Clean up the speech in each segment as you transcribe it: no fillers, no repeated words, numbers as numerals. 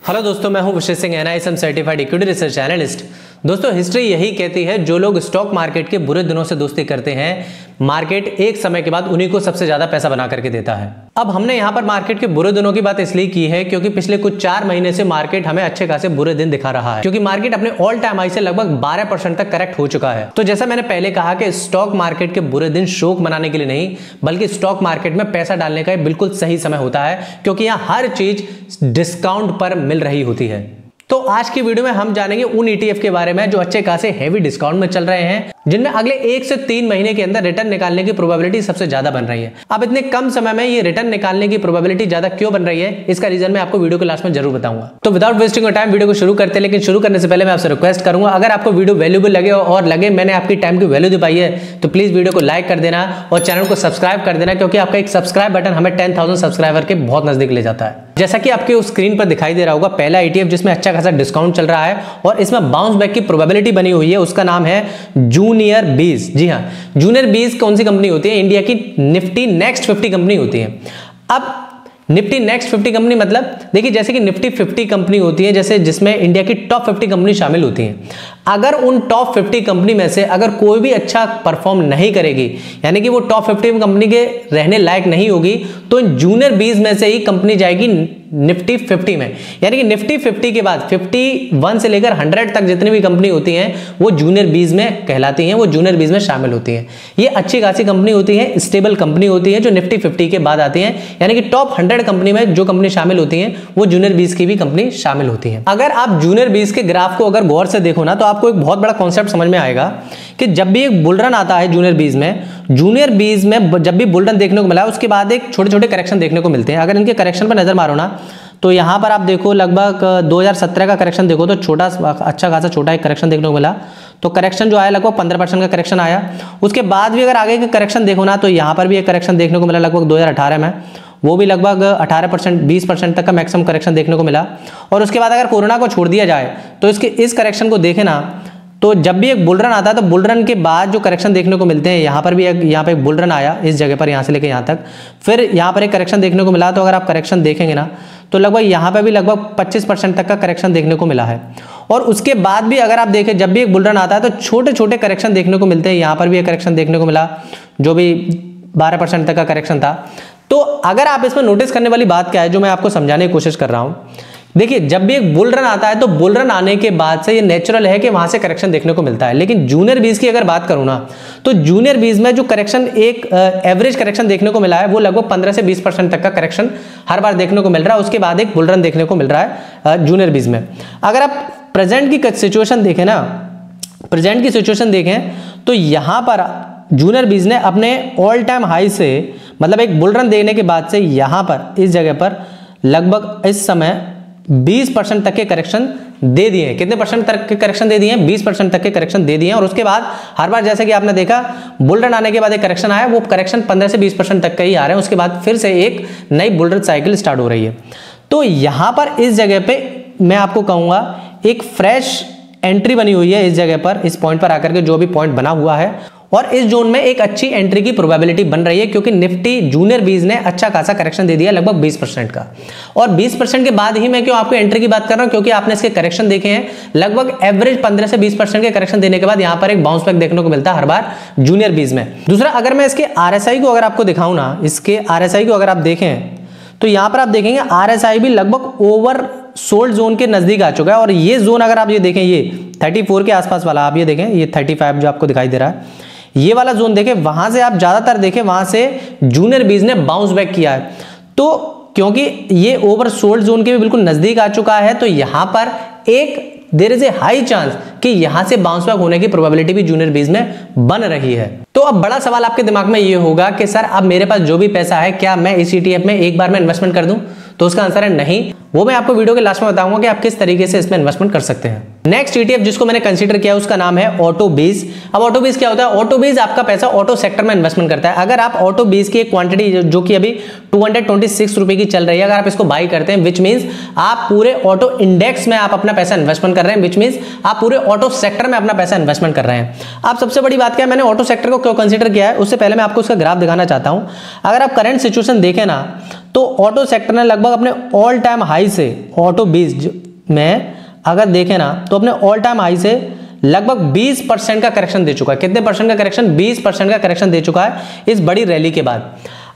Hello दोस्तों, मैं हूं Vishesh Singh, NISM certified equity research analyst. दोस्तों, हिस्ट्री यही कहती है जो लोग स्टॉक मार्केट के बुरे दिनों से दोस्ती करते हैं, मार्केट एक समय के बाद उन्हीं को सबसे ज्यादा पैसा बना करके देता है। अब हमने यहां पर मार्केट के बुरे दिनों की बात इसलिए की है क्योंकि पिछले कुछ 4 महीने से मार्केट हमें अच्छे खासे बुरे दिन दिखा रहा है, क्योंकि मार्केट अपने ऑल टाइम हाई से लगभग 12% तक करेक्ट हो चुका है। तो जैसा मैंने पहले कहा कि स्टॉक मार्केट के बुरे दिन शोक मनाने के लिए नहीं, बल्कि स्टॉक मार्केट में पैसा डालने का बिल्कुल सही समय होता है, क्योंकि यहां हर चीज डिस्काउंट पर मिल रही होती है। तो आज की वीडियो में हम जानेंगे उन ETF के बारे में जो अच्छे खासे हेवी डिस्काउंट में चल रहे हैं, जिनमें अगले 1 से 3 महीने के अंदर रिटर्न निकालने की प्रोबेबिलिटी सबसे ज्यादा बन रही है। अब इतने कम समय में ये रिटर्न निकालने की प्रोबेबिलिटी ज्यादा क्यों बन रही है, इसका रीजन मैं आपको वीडियो के लास्ट में जरूर बताऊंगा। तो विदाउट वेस्टिंग टाइम वीडियो को शुरू करते हैं, लेकिन शुरू करने से पहले मैं आपसे रिक्वेस्ट करूंगा, अगर आपको वीडियो वैल्यूएबल लगे और लगे मैंने आपकी टाइम की वैल्यू दी पाई है, तो प्लीज वीडियो को लाइक कर देना और चैनल को सब्सक्राइब कर देना, क्योंकि आपका एक सब्सक्राइब बटन हमें 10,000 सब्सक्राइबर के बहुत नजदीक ले जाता है। जैसा कि आपके उस स्क्रीन पर दिखाई दे रहा होगा, पहला ETF जिसमें अच्छा खासा डिस्काउंट चल रहा है और इसमें बाउंस बैक की प्रोबेबिलिटी बनी हुई है, उसका नाम है जूनियर बीज। जी हाँ, जूनियर बीज कौन सी कंपनी होती है? इंडिया की निफ्टी नेक्स्ट 50 कंपनी होती है। अब निफ्टी नेक्स्ट 50 कंपनी मतलब देखिए, जैसे कि निफ्टी 50 कंपनी होती है, जैसे जिसमें इंडिया की टॉप 50 कंपनी शामिल होती हैं। अगर उन टॉप 50 कंपनी में से अगर कोई भी अच्छा परफॉर्म नहीं करेगी, यानी कि वो टॉप 50 कंपनी के रहने लायक नहीं होगी, तो जूनियर बीज में से ही कंपनी जाएगी निफ्टी 50 में। यानी कि निफ्टी 50 के बाद 51 से लेकर 100 तक जितनी भी कंपनी होती हैं वो जूनियर बीज में कहलाती हैं, वो जूनियर बीज में शामिल होती हैं। ये अच्छी खासी कंपनी होती है, स्टेबल कंपनी होती है जो निफ्टी 50 के बाद आती हैं। यानी कि टॉप 100 कंपनी में जो कंपनी शामिल होती हैं वो जूनियर बीज की भी कंपनी शामिल होती है। अगर आप जूनियर बीज के ग्राफ को अगर गौर से देखो ना, तो आपको एक बहुत बड़ा कॉन्सेप्ट समझ में आएगा कि जब भी एक बुल रन आता है जूनियर बीज में जब भी बुल रन देखने को मिला, उसके बाद एक छोटे छोटे करेक्शन देखने को मिलते हैं। अगर इनके करेक्शन पर नजर मारो ना, तो यहां पर आप देखो लगभग 2017 का करेक्शन देखो तो छोटा अच्छा खासा छोटा एक करेक्शन देखने को मिला। तो करेक्शन जो आया लगभग 15% का करेक्शन आया। उसके बाद भी अगर आगे के करेक्शन देखो ना, तो यहां पर भी एक करेक्शन देखने को मिला लगभग 2018 में, वो भी लगभग 18% 20% तक का मैक्सिमम करेक्शन देखने को मिला। और उसके बाद अगर कोरोना को छोड़ दिया जाए तो इस करेक्शन को देखे ना, तो जब भी एक बुल रन आता है तो बुल रन के बाद जो करेक्शन देखने को मिलते हैं, यहाँ पर भी यहाँ पे एक बुल रन आया इस जगह पर, यहाँ से लेकर यहाँ तक, फिर यहाँ पर एक करेक्शन देखने को मिला। तो अगर आप करेक्शन देखेंगे ना, तो लगभग यहाँ पे भी लगभग 25% तक का करेक्शन देखने को मिला है। और उसके बाद भी अगर आप देखें, जब भी एक बुल रन आता है तो छोटे छोटे करेक्शन देखने को मिलते हैं। यहाँ पर भी एक करेक्शन देखने को मिला जो भी 12% तक का करेक्शन था। तो अगर आप इसमें नोटिस करने वाली बात क्या है, जो मैं आपको समझाने की कोशिश कर रहा हूँ, देखिए जब भी एक बुल रन आता है तो बुल रन आने के बाद से ये नेचुरल है कि वहां से करेक्शन देखने को मिलता है। लेकिन जूनियर बीज की अगर बात करूं ना, तो जूनियर बीज में जो करेक्शन एक एवरेज करेक्शन देखने को मिला है, वो लगभग 15 से 20% तक का करेक्शन हर बार देखने को मिल रहा है। उसके बाद एक बुल रन देखने को मिल रहा है जूनियर बीज में। अगर आप प्रेजेंट की सिचुएशन देखें ना, प्रेजेंट की सिचुएशन देखें, तो यहां पर जूनियर बीज ने अपने ऑल टाइम हाई से, मतलब एक बुल रन देने के बाद से यहां पर इस जगह पर लगभग इस समय 20% तक के करेक्शन दे दिए हैं। कितने परसेंट तक के करेक्शन दे दिए हैं? 20% तक के करेक्शन दे दिए हैं। और उसके बाद हर बार जैसे कि आपने देखा, बुल रन आने के बाद एक करेक्शन आया, वो करेक्शन 15 से 20% तक का ही आ रहे हैं। उसके बाद फिर से एक नई बुल रन साइकिल स्टार्ट हो रही है। तो यहां पर इस जगह पे मैं आपको कहूंगा एक फ्रेश एंट्री बनी हुई है इस जगह पर, इस पॉइंट पर आकर के जो भी पॉइंट बना हुआ है, और इस जोन में एक अच्छी एंट्री की प्रोबेबिलिटी बन रही है, क्योंकि निफ्टी जूनियर बीज ने अच्छा खासा करेक्शन दे दिया लगभग 20% का। और 20% के बाद ही मैं क्यों आपको एंट्री की बात कर रहा हूं, क्योंकि आपने इसके करेक्शन देखे हैं, लगभग एवरेज 15 से 20% के करेक्शन देने के बाद यहां पर एक बाउंस बैक देखने को मिलता है हर बार जूनियर बीज में। दूसरा, अगर मैं इसके RSI को अगर आपको दिखाऊं ना, इसके RSI को अगर आप देखें, तो यहां पर आप देखेंगे RSI भी लगभग ओवर सोल्ड जोन के नजदीक आ चुका है। और ये जोन अगर आप ये देखें, ये 34 के आसपास वाला, आप ये देखें, ये 35 जो आपको दिखाई दे रहा है, ये वाला जोन देखें, वहां से आप ज्यादातर देखें, वहां से जूनियर बीज ने बाउंस बैक किया है। तो क्योंकि ये ओवर सोल्ड जोन के भी बिल्कुल नजदीक आ चुका है, तो यहां पर एक there is a high chance कि यहां से बाउंस बैक होने की प्रोबेबिलिटी भी जूनियर बीज में बन रही है। तो अब बड़ा सवाल आपके दिमाग में ये होगा कि सर अब मेरे पास जो भी पैसा है, क्या मैं इस ETF में एक बार में इन्वेस्टमेंट कर दूं? तो उसका आंसर है नहीं। वो मैं आपको वीडियो के लास्ट में बताऊंगा कि आप किस तरीके से इसमें इन्वेस्टमेंट कर सकते हैं। नेक्स्ट ETF जिसको मैंने कंसीडर किया उसका नाम है ऑटो बीज। अब ऑटो बीज क्या होता है? ऑटो बीज आपका पैसा ऑटो सेक्टर में इन्वेस्टमेंट करता है। अगर आप ऑटो बीज की एक क्वांटिटी जो कि अभी 226 रुपए की चल रही है, अगर आप इसको बाई करते हैं, विच मीन्स आप पूरे ऑटो इंडेक्स में आप अपना पैसा इन्वेस्टमेंट कर रहे हैं, विच मीन्स आप पूरे ऑटो सेक्टर में अपना पैसा इन्वेस्टमेंट कर रहे हैं। अब सबसे बड़ी बात क्या है, मैंने ऑटो सेक्टर को क्यों कंसीडर किया है, उससे पहले मैं आपको उसका ग्राफ दिखाना चाहता हूं। अगर आप करंट सिचुएशन देखें ना, तो ऑटो सेक्टर ने लगभग अपने ऑल टाइम हाई से, ऑटो 20 में अगर देखें ना तो अपने ऑल टाइम हाई से लगभग 20% का करेक्शन दे चुका है। कितने परसेंट का करेक्शन? 20% का करेक्शन दे चुका है इस बड़ी रैली के बाद।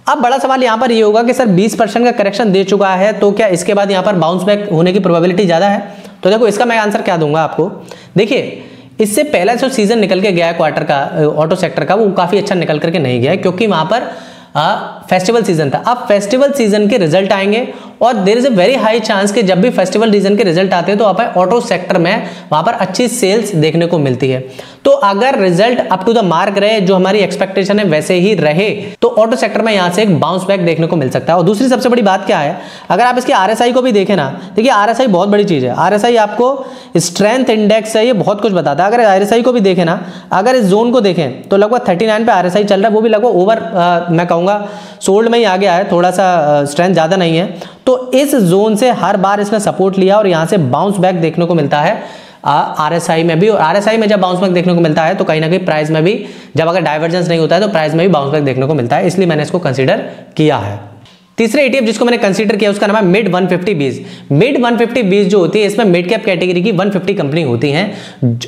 अब बड़ा सवाल यहां पर ये होगा कि सर 20% का करेक्शन दे चुका है तो क्या इसके बाद यहां पर बाउंस बैक होने की प्रोबेबिलिटी ज्यादा है? तो देखो इसका मैं आंसर क्या दूंगा आपको। देखिए इससे पहला जो सीजन निकल के गया है क्वार्टर का ऑटो सेक्टर का, वो काफी अच्छा निकल करके नहीं गया है क्योंकि वहां पर फेस्टिवल सीजन था। अब फेस्टिवल सीजन के रिजल्ट आएंगे और there is a very high chance कि जब भी फेस्टिवल सीजन के रिजल्ट आते हैं तो आप ऑटो सेक्टर में वहां पर अच्छी सेल्स देखने को मिलती है। तो अगर result up to the mark रहे, जो हमारी एक्सपेक्टेशन है वैसे ही रहे, तो ऑटो सेक्टर में यहां से एक बाउंस बैक देखने को मिल सकता है। और दूसरी सबसे बड़ी बात क्या है, अगर आप इसके आरएसआई को भी देखें ना, देखिए आरएसआई बहुत बड़ी चीज है। आरएसआई आपको स्ट्रेंथ इंडेक्स है, ये बहुत कुछ बताता है। अगर आरएसआई को भी देखें ना, अगर इस जोन को देखें तो लगभग 39 पे आरएसआई चल रहा है, वो भी लगभग ओवर मैं कहूंगा सोल्ड में ही आ गया है, थोड़ा सा स्ट्रेंथ ज्यादा नहीं है। तो इस जोन से हर बार इसने सपोर्ट लिया और यहां से बाउंस बैक देखने को मिलता है आरएसआई में भी। और आरएसआई में जब बाउंस बैक देखने को मिलता है तो कहीं ना कहीं प्राइस में भी, जब अगर डाइवर्जेंस नहीं होता है तो प्राइस में भी बाउंस बैक देखने को मिलता है, इसलिए मैंने इसको कंसीडर किया है। तीसरे ETF जिसको मैंने कंसीडर किया उसका नाम है मिड 150 बीज। मिड 150 बीज जो होती है इसमें मिड कैप कैटेगरी की 150 कंपनी होती हैं।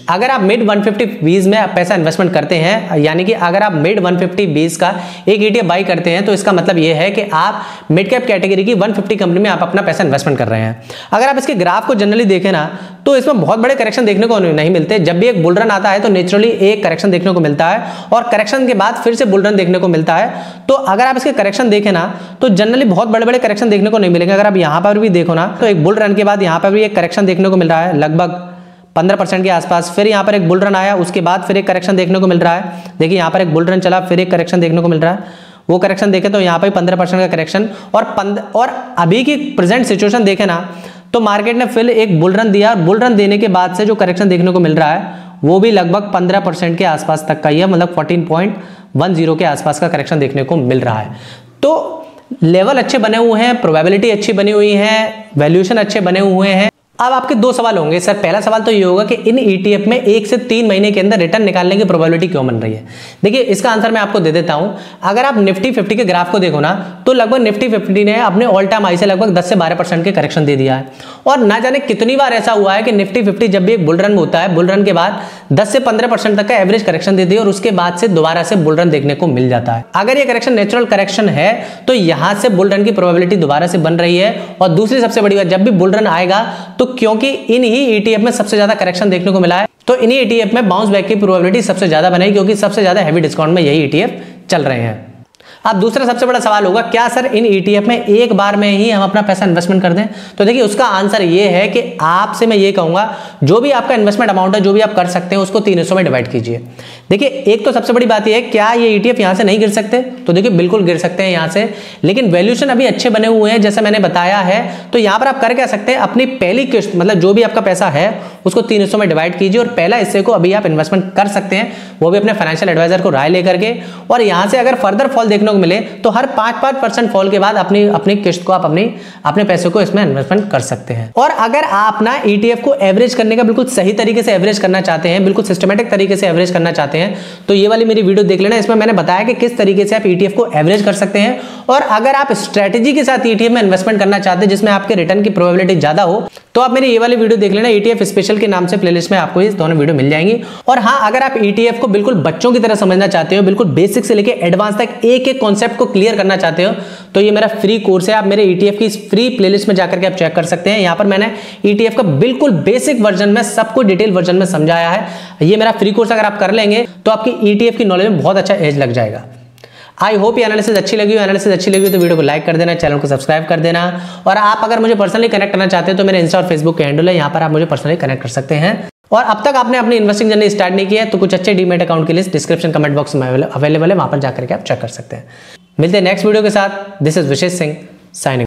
अगर आप मिड 150 बीज में पैसा इन्वेस्टमेंट करते हैं, यानी कि अगर आप मिड 150 बीज का एक ETF बाई करते हैं तो इसका मतलब यह है कि आप मिड कैप कैटेगरी की 150 कंपनी में आप अपना पैसा इन्वेस्टमेंट कर रहे हैं। अगर आप इसके ग्राफ को जनरली देखें ना तो इसमें बहुत बड़े करेक्शन देखने को नहीं मिलते। जब भी एक बुल रन आता है तो नेचुरली एक करेक्शन देखने को मिलता है और करेक्शन के बाद फिर से बुल रन देखने को मिलता है। तो अगर आप इसके करेक्शन देखें ना तो जनरली बहुत बड़े बड़े करेक्शन देखने को नहीं मिलेंगे। अगर आप यहां पर भी देखो ना तो एक बुल रन के बाद यहां पर भी एक करेक्शन देखने को मिल रहा है लगभग 15% के आसपास। फिर यहां पर एक बुल रन आया, उसके बाद फिर एक करेक्शन देखने को मिल रहा है। देखिए यहां पर एक बुल रन चला, फिर एक करेक्शन देखने को मिल रहा है। वो करेक्शन देखें तो यहां पर 15% का करेक्शन और अभी की प्रेजेंट सिचुएशन देखें ना तो मार्केट ने फिर एक बुल रन दिया। बुल रन देने के बाद से जो करेक्शन देखने को मिल रहा है वो भी लगभग 15% के आसपास तक का ही है, मतलब 14.10 के आसपास का करेक्शन देखने को मिल रहा है। तो लेवल अच्छे बने हुए हैं, प्रोबेबिलिटी अच्छी बनी हुई है, वैल्यूएशन अच्छे बने हुए हैं। अब आपके दो सवाल होंगे सर। पहला सवाल तो ये होगा कि इन ETF में 1 से 3 महीने के अंदर रिटर्न निकालने की प्रोबेबिलिटी क्यों बन रही है। देखिए इसका आंसर मैं आपको दे देता हूं। अगर आप निफ्टी 50 के ग्राफ को देखो ना तो लगभग निफ्टी 50 ने अपने ऑल टाइम हाई से लगभग 10 से 12% के करेक्शन दे दिया है। और ना जाने कितनी बार ऐसा हुआ है कि निफ्टी 50 जब भी एक बुल रन होता है, बुल रन के बाद 10 से 15% तक का एवरेज करेक्शन दे दिया और उसके बाद से दोबारा से बुल रन देखने को मिल जाता है। अगर ये करेक्शन नेचुरल करेक्शन है तो यहां से बुल रन की प्रोबेबिलिटी दोबारा से बन रही है। और दूसरी सबसे बड़ी बात, जब भी बुल रन आएगा तो क्योंकि इन ही ETF में सबसे ज्यादा करेक्शन देखने को मिला है तो इन्हीं ETF में बाउंस बैक की प्रोबेबिलिटी सबसे ज्यादा बनेगी क्योंकि सबसे ज्यादा हैवी डिस्काउंट में यही ETF चल रहे हैं। अब दूसरा सबसे बड़ा सवाल होगा, क्या सर इन ETF में एक बार में ही हम अपना पैसा इन्वेस्टमेंट कर दें? तो देखिए उसका आंसर ये है कि आपसे मैं ये कहूंगा, जो भी आपका इन्वेस्टमेंट अमाउंट है, जो भी आप कर सकते हैं उसको 3 हिस्सों में डिवाइड कीजिए। देखिए एक तो सबसे बड़ी बात यह है, क्या ये ETF यहां से नहीं गिर सकते? तो देखिए बिल्कुल गिर सकते हैं यहां से, लेकिन वैल्यूएशन अभी अच्छे बने हुए हैं जैसे मैंने बताया है। तो यहां पर आप कर क्या सकते हैं, अपनी पहली किस्त मतलब जो भी आपका पैसा है उसको 3 हिस्सों में डिवाइड कीजिए और पहला हिस्से को अभी आप इन्वेस्टमेंट कर सकते हैं, वो भी अपने फाइनेंशियल एडवाइजर को राय लेकर के। और यहां से अगर फर्दर फॉल देखने को मिले तो हर 5% फॉल के बाद अपनी किस्त को आप अपने पैसे को इसमें इन्वेस्टमेंट कर सकते हैं। और अगर आप ना ETF को एवरेज करने का बिल्कुल सही तरीके से एवरेज करना चाहते हैं, बिल्कुल सिस्टमेटिक तरीके से एवरेज करना चाहते हैं, तो ये वाली मेरी वीडियो देख लेना। इसमें मैंने बताया कि किस तरीके से आप ETF को एवरेज कर सकते हैं। और अगर आप स्ट्रेटेजी के साथ ETF में इन्वेस्टमेंट करना चाहते हैं जिसमें आपके रिटर्न की प्रोबेबिलिटी ज्यादा हो, तो आप मेरी ये वाली वीडियो देख लेना। ETF स्पेशल के नाम से प्लेलिस्ट में आपको ये दोनों वीडियो मिल जाएंगी। और हाँ, अगर आप ETF को बिल्कुल बच्चों की तरह समझना चाहते हो, बिल्कुल बेसिक से लेकर एडवांस तक एक एक कॉन्सेप्ट को क्लियर करना चाहते हो, तो ये मेरा फ्री कोर्स है। आप मेरे ETF की इस फ्री प्लेलिस्ट में जाकर के आप चेक कर सकते हैं। यहाँ पर मैंने ETF का बिल्कुल बेसिक वर्जन में सबको डिटेल वर्जन में समझाया है। ये मेरा फ्री कोर्स अगर आप कर लेंगे तो आपकी ETF की नॉलेज में बहुत अच्छा एज लग जाएगा। आई होप ये एनालिसिस अच्छी लगी हो। एनालिसिस अच्छी लगी हो तो वीडियो को लाइक कर देना, चैनल को सब्सक्राइब कर देना। और आप अगर मुझे पर्सनली कनेक्ट करना चाहते हैं तो मेरे इंस्टा और फेसबुक के हैंडल है, यहाँ पर आप मुझे पर्सनली कनेक्ट कर सकते हैं। और अब तक आपने अपनी इन्वेस्टिंग जर्नी स्टार्ट नहीं किया है तो कुछ अच्छे डीमैट अकाउंट की लिस्ट डिस्क्रिप्शन कमेंट बॉक्स में अवेलेबल है, वहां पर जाकर के आप चेक कर सकते हैं। मिलते हैं नेक्स्ट वीडियो के साथ। This is Vishesh Singh signing.